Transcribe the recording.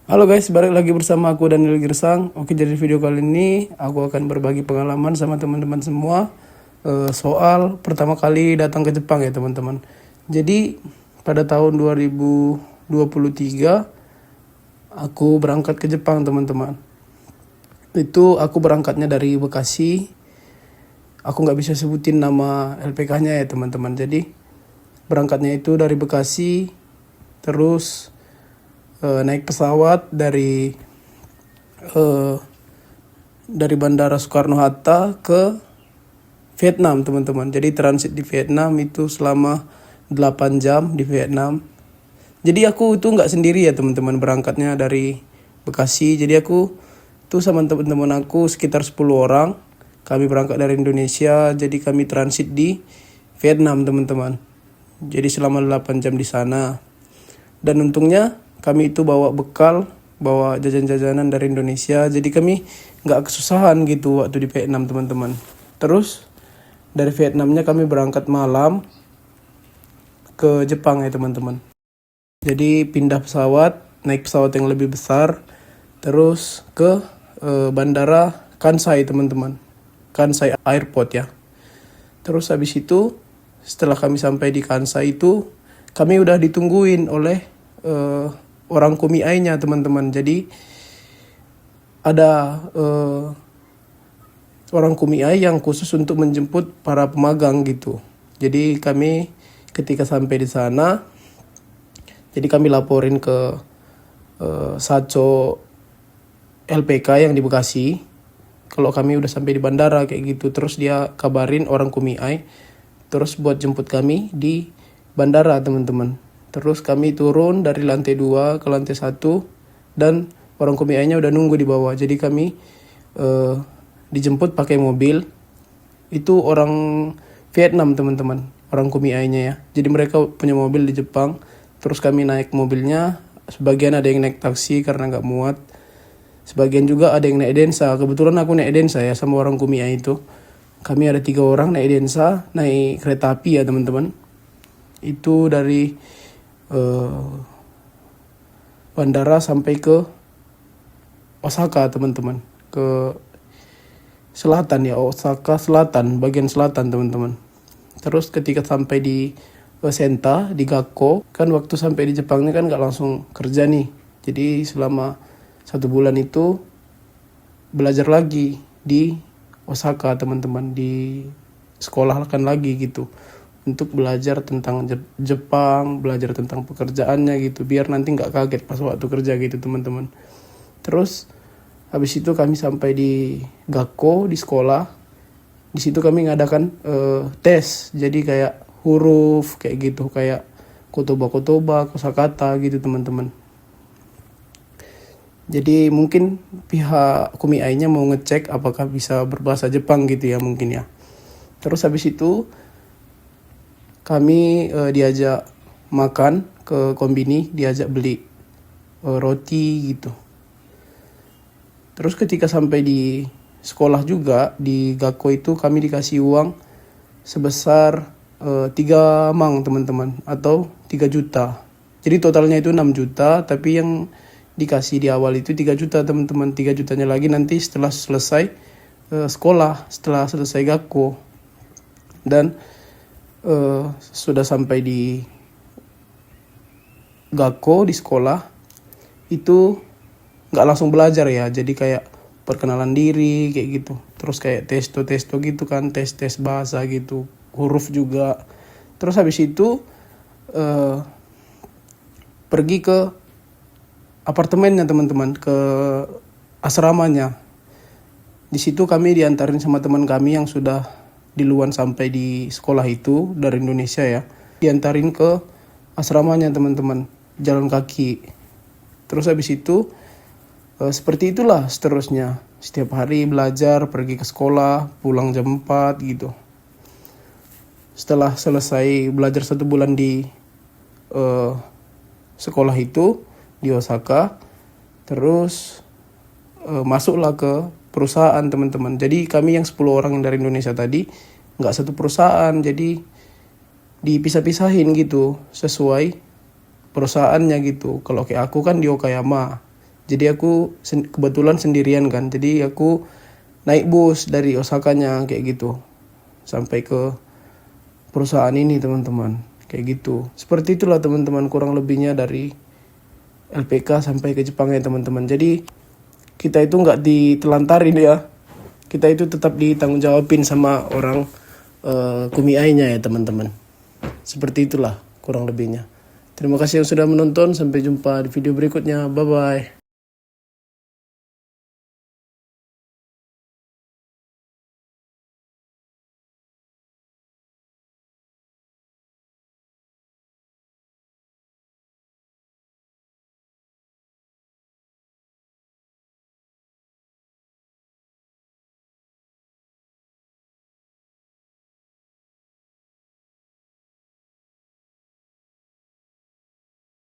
Halo guys, balik lagi bersama aku Daniel Girsang. Oke, jadi video kali ini aku akan berbagi pengalaman sama teman-teman semua soal pertama kali datang ke Jepang ya teman-teman. Jadi pada tahun 2023 aku berangkat ke Jepang teman-teman. Itu aku berangkatnya dari Bekasi. Aku nggak bisa sebutin nama LPK-nya ya teman-teman. Jadi berangkatnya itu dari Bekasi, terus naik pesawat eh, dari Bandara Soekarno-Hatta ke Vietnam teman-teman. Jadi transit di Vietnam itu selama 8 jam di Vietnam. Jadi aku itu nggak sendiri ya teman-teman, berangkatnya dari Bekasi. Jadi aku tuh sama teman-teman aku sekitar 10 orang. Kami berangkat dari Indonesia, jadi kami transit di Vietnam teman-teman. Jadi selama 8 jam di sana. Dan untungnya kami itu bawa bekal, bawa jajan-jajanan dari Indonesia. Jadi kami nggak kesusahan gitu waktu di Vietnam teman-teman. Terus dari Vietnamnya kami berangkat malam ke Jepang ya teman-teman. Jadi pindah pesawat, naik pesawat yang lebih besar, terus ke Bandara Kansai teman-teman. Kansai Airport ya. Terus habis itu setelah kami sampai di Kansai itu kami udah ditungguin oleh orang Kumiai-nya teman-teman. Jadi ada orang Kumiai yang khusus untuk menjemput para pemagang gitu. Jadi kami ketika sampai di sana, jadi kami laporin ke Saco LPK yang di Bekasi kalau kami udah sampai di bandara kayak gitu. Terus dia kabarin orang Kumiai terus buat jemput kami di bandara teman-teman. Terus kami turun dari lantai 2 ke lantai 1 dan orang Kumiai-nya udah nunggu di bawah. Jadi kami dijemput pakai mobil. Itu orang Vietnam teman-teman, orang Kumiai-nya ya. Jadi mereka punya mobil di Jepang. Terus kami naik mobilnya. Sebagian ada yang naik taksi karena nggak muat. Sebagian juga ada yang naik Densa. Kebetulan aku naik Densa ya sama orang Kumiai itu. Kami ada 3 orang naik Densa, naik kereta api ya teman-teman. Itu dari bandara sampai ke Osaka teman-teman, ke selatan ya, Osaka selatan, bagian selatan teman-teman. Terus ketika sampai di Senta, di Gakko, kan waktu sampai di Jepangnya kan nggak langsung kerja nih. Jadi selama 1 bulan itu belajar lagi di Osaka teman-teman, di sekolahkan lagi gitu. Untuk belajar tentang Jepang, belajar tentang pekerjaannya gitu, biar nanti nggak kaget pas waktu kerja gitu teman-teman. Terus habis itu kami sampai di Gakko, di sekolah. Di situ kami ngadakan tes, jadi kayak huruf kayak gitu, kayak kotoba, kosakata gitu teman-teman. Jadi mungkin pihak Kumiai-nya mau ngecek apakah bisa berbahasa Jepang gitu ya mungkin ya. Terus habis itu kami diajak makan ke kombini, diajak beli roti gitu. Terus ketika sampai di sekolah juga di Gakko itu kami dikasih uang sebesar 3 mang teman-teman, atau 3 juta. Jadi totalnya itu 6 juta, tapi yang dikasih di awal itu 3 juta teman-teman. 3 jutanya lagi nanti setelah selesai sekolah, setelah selesai Gakko. Dan sudah sampai di Gakko di sekolah itu nggak langsung belajar ya, jadi kayak perkenalan diri kayak gitu, terus kayak testo gitu kan, tes bahasa gitu, huruf juga. Terus habis itu pergi ke apartemennya teman-teman, ke asramanya. Di situ kami diantarin sama teman kami yang sudah duluan sampai di sekolah itu dari Indonesia ya, diantarin ke asramanya teman-teman, jalan kaki. Terus habis itu seperti itulah seterusnya, setiap hari belajar, pergi ke sekolah, pulang jam 4 gitu. Setelah selesai belajar 1 bulan di sekolah itu di Osaka, terus masuklah ke perusahaan teman-teman. Jadi kami yang 10 orang yang dari Indonesia tadi nggak satu perusahaan, jadi dipisah-pisahin gitu sesuai perusahaannya gitu. Kalau kayak aku kan di Okayama, Jadi aku kebetulan sendirian kan. Jadi aku naik bus dari Osakanya kayak gitu sampai ke perusahaan ini teman-teman. Kayak gitu. Seperti itulah teman-teman kurang lebihnya dari LPK sampai ke Jepang ya teman-teman. Jadi kita itu nggak ditelantarin ya. Kita itu tetap ditanggung jawabin sama orang kumiainya ya teman-teman. Seperti itulah kurang lebihnya. Terima kasih yang sudah menonton. Sampai jumpa di video berikutnya. Bye-bye.